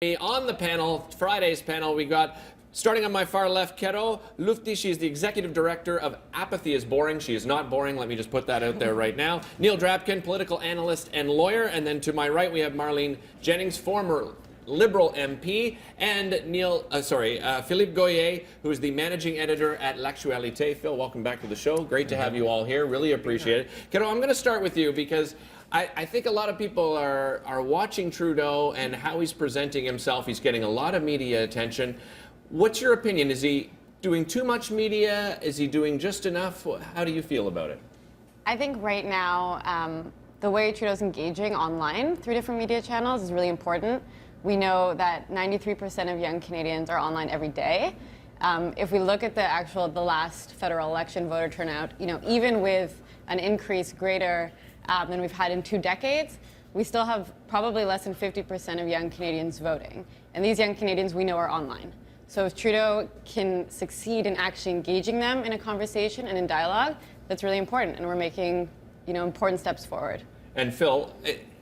On the panel, Friday's panel, we got, starting on my far left, Kero Lufti. She is the executive director of Apathy is Boring. She is not boring. Let me just put that out there right now. Neil Drapkin, political analyst and lawyer. And then to my right, we have Marlene Jennings, former Liberal MP, and Philippe Goyer, who is the managing editor at L'Actualité. Phil, welcome back to the show. Great to have you all here. Really appreciate it. Kero, I'm going to start with you because I think a lot of people are watching Trudeau and how he's presenting himself. He's getting a lot of media attention. What's your opinion? Is he doing too much media? Is he doing just enough? How do you feel about it? I think right now, the way Trudeau's engaging online through different media channels is really important. We know that 93% of young Canadians are online every day. If we look at the last federal election voter turnout, even with an increase greater than we've had in 2 decades, we still have probably less than 50% of young Canadians voting. And these young Canadians we know are online. So if Trudeau can succeed in actually engaging them in a conversation and in dialogue, that's really important. And we're making important steps forward. And Phil,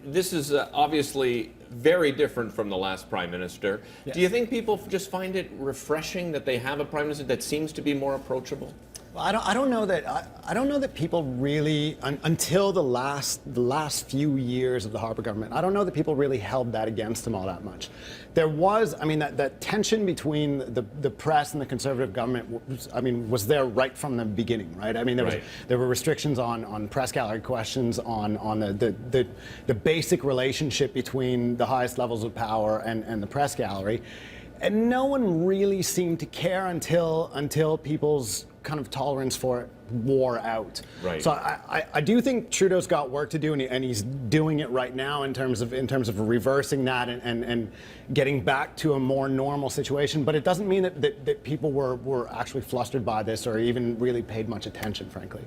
this is obviously very different from the last Prime Minister. Yes. Do you think people just find it refreshing that they have a Prime Minister that seems to be more approachable? Well, I don't know that people really, until the last few years of the Harper government, I don't know that people really held that against him all that much. There was, that tension between the press and the Conservative government was there right from the beginning, right? There were restrictions on press gallery questions, on the basic relationship between the highest levels of power and the press gallery, and no one really seemed to care until people's kind of tolerance for it wore out. Right. So I do think Trudeau's got work to do, and he's doing it right now in terms of reversing that and getting back to a more normal situation. But it doesn't mean that people were actually flustered by this or even really paid much attention, frankly.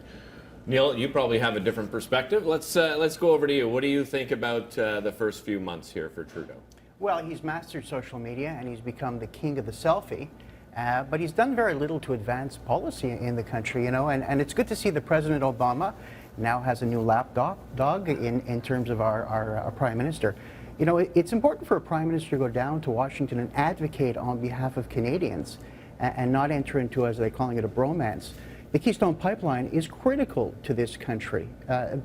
Neil, you probably have a different perspective. Let's go over to you. What do you think about the first few months here for Trudeau? Well, he's mastered social media and he's become the king of the selfie. But he's done very little to advance policy in the country, and it's good to see that President Obama now has a new lapdog in terms of our Prime Minister. It's important for a Prime Minister to go down to Washington and advocate on behalf of Canadians and not enter into, as they're calling it, a bromance. The Keystone Pipeline is critical to this country.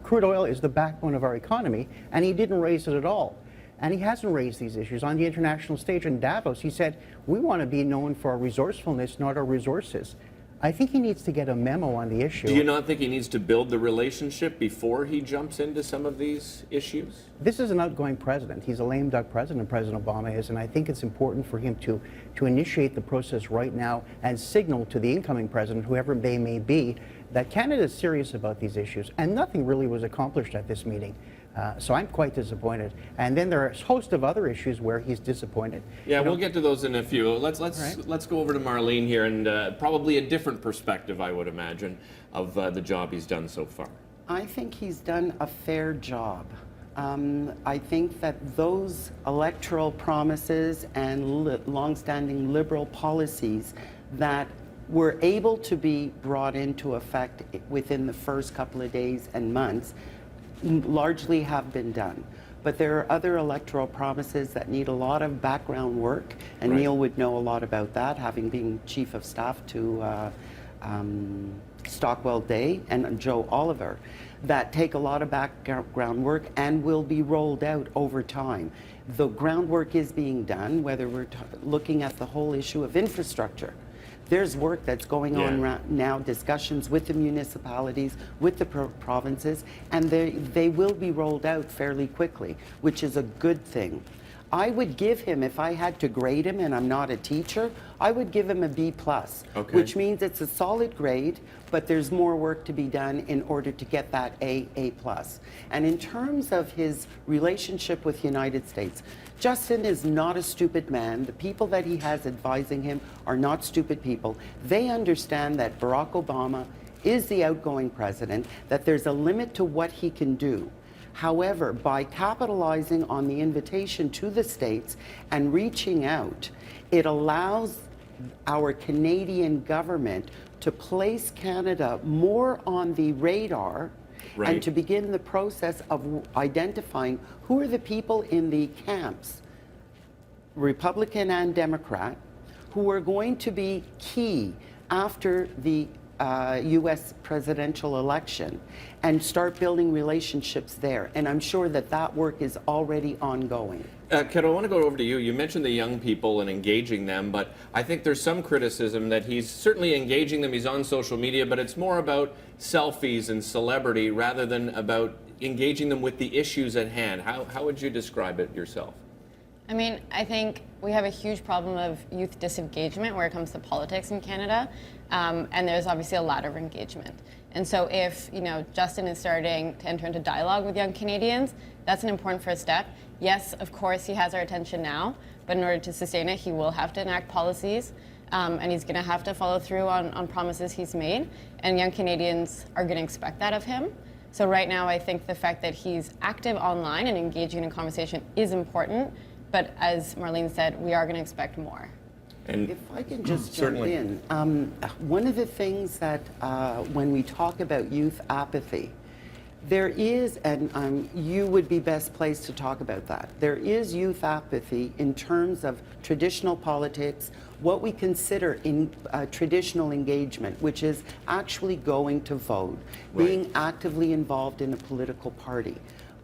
Crude oil is the backbone of our economy, and he didn't raise it at all. And he hasn't raised these issues. On the international stage in Davos, he said, we want to be known for our resourcefulness, not our resources. I think he needs to get a memo on the issue. Do you not think he needs to build the relationship before he jumps into some of these issues? This is an outgoing president. He's a lame duck president, President Obama is, and I think it's important for him to initiate the process right now and signal to the incoming president, whoever they may be, that Canada is serious about these issues. And nothing really was accomplished at this meeting. So I'm quite disappointed. And then there are a host of other issues where he's disappointed. Yeah, we'll get to those in a few. Let's go over to Marlene here, and probably a different perspective, I would imagine, of the job he's done so far. I think he's done a fair job. I think that those electoral promises and long-standing Liberal policies that were able to be brought into effect within the first couple of days and months largely have been done. But there are other electoral promises that need a lot of background work, and right. Neil would know a lot about that, having been Chief of Staff to Stockwell Day and Joe Oliver, that take a lot of background work and will be rolled out over time. The groundwork is being done, whether we're looking at the whole issue of infrastructure. There's work that's going on now, discussions with the municipalities, with the provinces, and they will be rolled out fairly quickly, which is a good thing. I would give him, if I had to grade him, and I'm not a teacher, I would give him a B+, okay. Which means it's a solid grade, but there's more work to be done in order to get that A+. And in terms of his relationship with the United States, Justin is not a stupid man. The people that he has advising him are not stupid people. They understand that Barack Obama is the outgoing president, that there's a limit to what he can do. However, by capitalizing on the invitation to the States and reaching out, it allows our Canadian government to place Canada more on the radar, right, and to begin the process of identifying who are the people in the camps Republican and Democrat, who are going to be key after the U.S. presidential election, and start building relationships there. And I'm sure that that work is already ongoing. Keto, I want to go over to you. You mentioned the young people and engaging them, but I think there's some criticism that he's certainly engaging them. He's on social media, but it's more about selfies and celebrity rather than about engaging them with the issues at hand. How would you describe it yourself? I mean, I think we have a huge problem of youth disengagement where it comes to politics in Canada, and there's obviously a lot of engagement. And so if, Justin is starting to enter into dialogue with young Canadians, that's an important first step. Yes, of course, he has our attention now, but in order to sustain it, he will have to enact policies, and he's going to have to follow through on promises he's made, and young Canadians are going to expect that of him. So right now, I think the fact that he's active online and engaging in conversation is important, but as Marlene said, we are going to expect more. And if I can just jump in, one of the things that when we talk about youth apathy, there is, and you would be best placed to talk about that, there is youth apathy in terms of traditional politics, what we consider in traditional engagement, which is actually going to vote, being actively involved in a political party.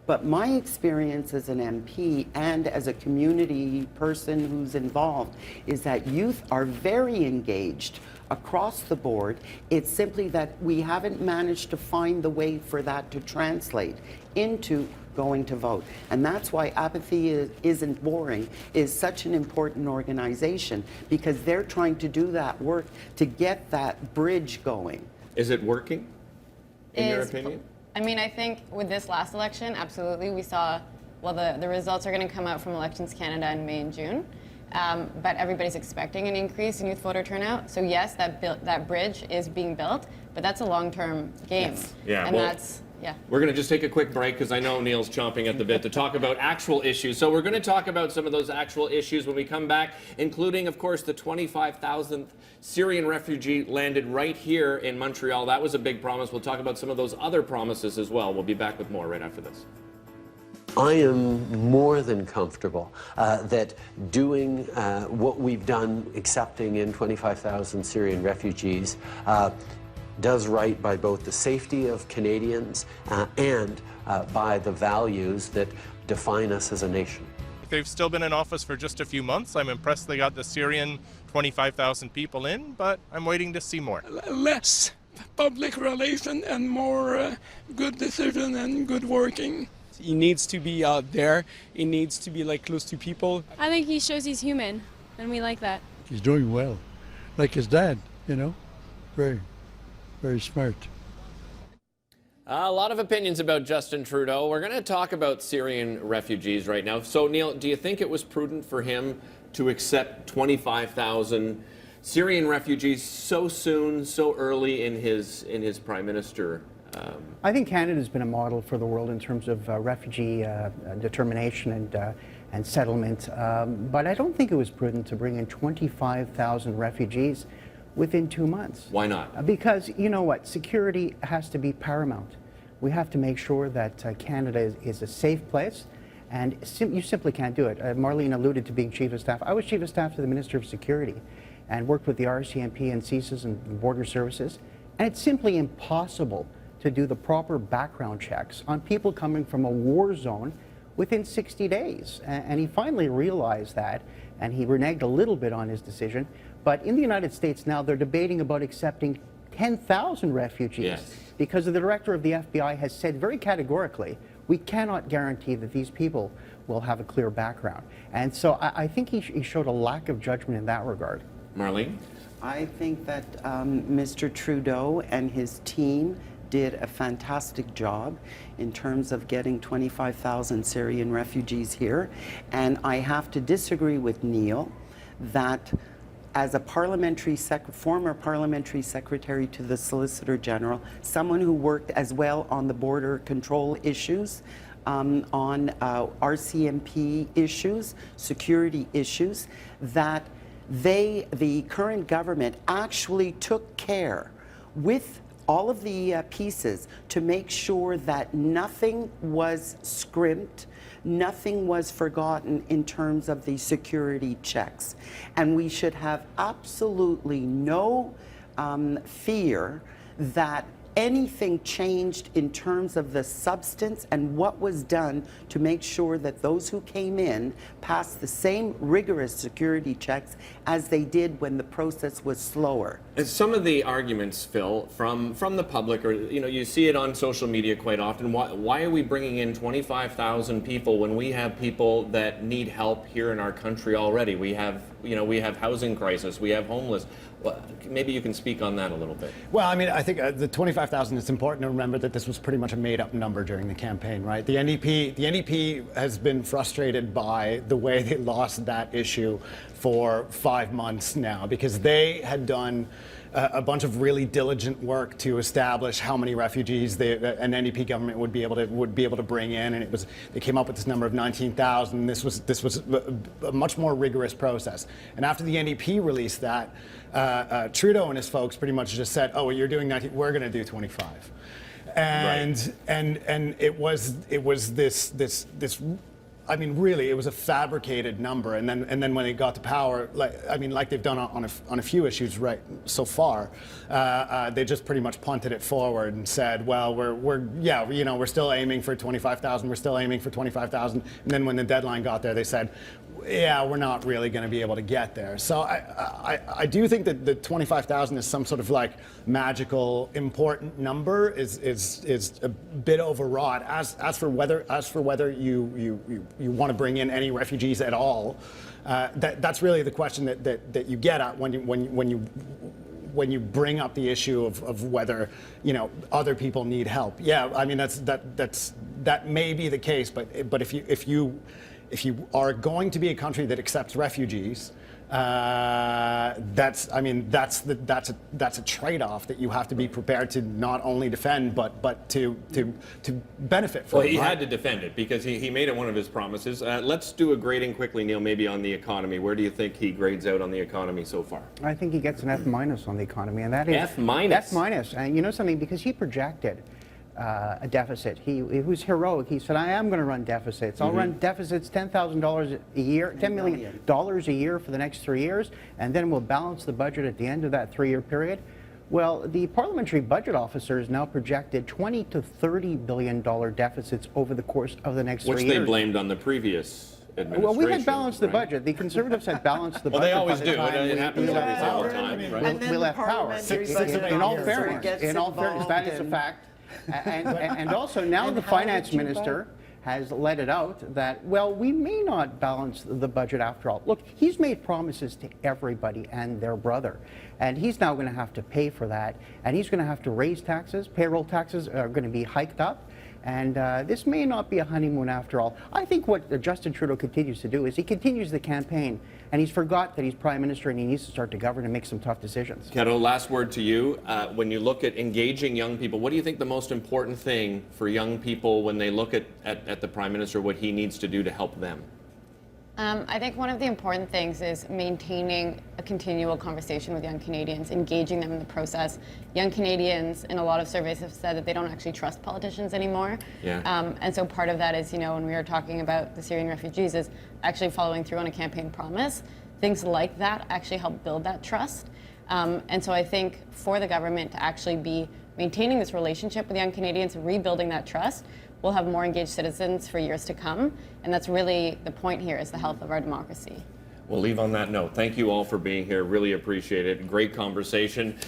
But my experience as an MP and as a community person who's involved is that youth are very engaged across the board. It's simply that we haven't managed to find the way for that to translate into going to vote. And that's why Apathy Isn't Boring is such an important organization, because they're trying to do that work to get that bridge going. Is it working, in your opinion? I mean, I think with this last election, absolutely, we saw, well, the results are going to come out from Elections Canada in May and June, but everybody's expecting an increase in youth voter turnout. So yes, that bridge is being built, but that's a long-term game. Yes. Yeah, and well, yeah. We're going to just take a quick break because I know Neil's chomping at the bit to talk about actual issues. So we're going to talk about some of those actual issues when we come back, including, of course, the 25,000th Syrian refugee landed right here in Montreal. That was a big promise. We'll talk about some of those other promises as well. We'll be back with more right after this. I am more than comfortable that doing what we've done, accepting in 25,000 Syrian refugees, does right by both the safety of Canadians and by the values that define us as a nation. They've still been in office for just a few months. I'm impressed they got the Syrian 25,000 people in, but I'm waiting to see more. Less public relation and more good decision and good working. He needs to be out there. He needs to be close to people. I think he shows he's human, and we like that. He's doing well, like his dad, very, very smart. A lot of opinions about Justin Trudeau. We're going to talk about Syrian refugees right now. So, Neil, do you think it was prudent for him to accept 25,000 Syrian refugees so soon, so early in his prime minister? I think Canada's been a model for the world in terms of refugee determination and settlement, but I don't think it was prudent to bring in 25,000 refugees within 2 months. Why not? Because, you know what, security has to be paramount. We have to make sure that Canada is a safe place, and you simply can't do it. Marlene alluded to being Chief of Staff. I was Chief of Staff to the Minister of Security and worked with the RCMP and CSIS and Border Services, and it's simply impossible to do the proper background checks on people coming from a war zone within 60 days. And he finally realized that, and he reneged a little bit on his decision. But in the United States now, they're debating about accepting 10,000 refugees because the director of the FBI has said very categorically, we cannot guarantee that these people will have a clear background. And so I think he showed a lack of judgment in that regard. Marlene? I think that Mr. Trudeau and his team did a fantastic job in terms of getting 25,000 Syrian refugees here. And I have to disagree with Neil that as a former parliamentary secretary to the Solicitor General, someone who worked as well on the border control issues, on RCMP issues, security issues, that the current government actually took care with all of the pieces to make sure that nothing was scrimped, nothing was forgotten in terms of the security checks. And we should have absolutely no fear that anything changed in terms of the substance and what was done to make sure that those who came in passed the same rigorous security checks as they did when the process was slower. And some of the arguments, Phil, from the public, or you see it on social media quite often. Why are we bringing in 25,000 people when we have people that need help here in our country already? We have housing crisis, we have homeless. Well, maybe you can speak on that a little bit. Well, I mean, I think the 25,000, it's important to remember that this was pretty much a made-up number during the campaign, right? The NDP has been frustrated by the way they lost that issue for 5 months now, because they had done a bunch of really diligent work to establish how many refugees an NDP government would be able to bring in, and they came up with this number of 19,000. This was a much more rigorous process. And after the NDP released that, Trudeau and his folks pretty much just said, "Oh, well, you're doing 19. We're going to do 25." And it was this. I mean, really, it was a fabricated number, and then when they got to power, like they've done on a few issues right so far, they just pretty much punted it forward and said, well, we're still aiming for 25,000, we're still aiming for 25,000, and then when the deadline got there, they said, yeah, we're not really going to be able to get there. So I do think that the 25,000 is some sort of like magical important number is a bit overwrought. As for whether you want to bring in any refugees at all, that's really the question that you get at when you bring up the issue of whether other people need help. Yeah, I mean that may be the case, but if you are going to be a country that accepts refugees, that's a trade-off that you have to be prepared to not only defend but to benefit from. Well, he had to defend it because he made it one of his promises. Let's do a grading quickly, Neil, maybe on the economy. Where do you think he grades out on the economy so far? I think he gets an F- on the economy, and that is F-? F-, and you know something, because he projected a deficit. He was heroic. He said, I am going to run deficits. I'll run deficits $10,000 a year, $10 million a year for the next 3 years, and then we'll balance the budget at the end of that 3-year period. Well, the parliamentary budget officers now projected $20 to $30 billion deficits over the course of the next 3 years. Which they blamed on the previous administration. Well, we had balanced the budget. The Conservatives had balanced the budget. Well, they always do. It happens every single time, right? We left power. In all fairness, that is a fact. And also now the finance minister has let it out that, well, we may not balance the budget after all. Look, he's made promises to everybody and their brother, and he's now going to have to pay for that, and he's going to have to raise taxes. Payroll taxes are going to be hiked up. And this may not be a honeymoon after all. I think what Justin Trudeau continues to do is he continues the campaign, and he's forgot that he's Prime Minister and he needs to start to govern and make some tough decisions. Keto, last word to you. When you look at engaging young people, what do you think the most important thing for young people when they look at the Prime Minister, what he needs to do to help them? I think one of the important things is maintaining a continual conversation with young Canadians, engaging them in the process. Young Canadians, in a lot of surveys, have said that they don't actually trust politicians anymore. Yeah. And so part of that is, when we were talking about the Syrian refugees, is actually following through on a campaign promise. Things like that actually help build that trust. And so I think for the government to actually be maintaining this relationship with young Canadians, rebuilding that trust, we'll have more engaged citizens for years to come. And that's really the point here, is the health of our democracy. We'll leave on that note. Thank you all for being here. Really appreciate it. Great conversation.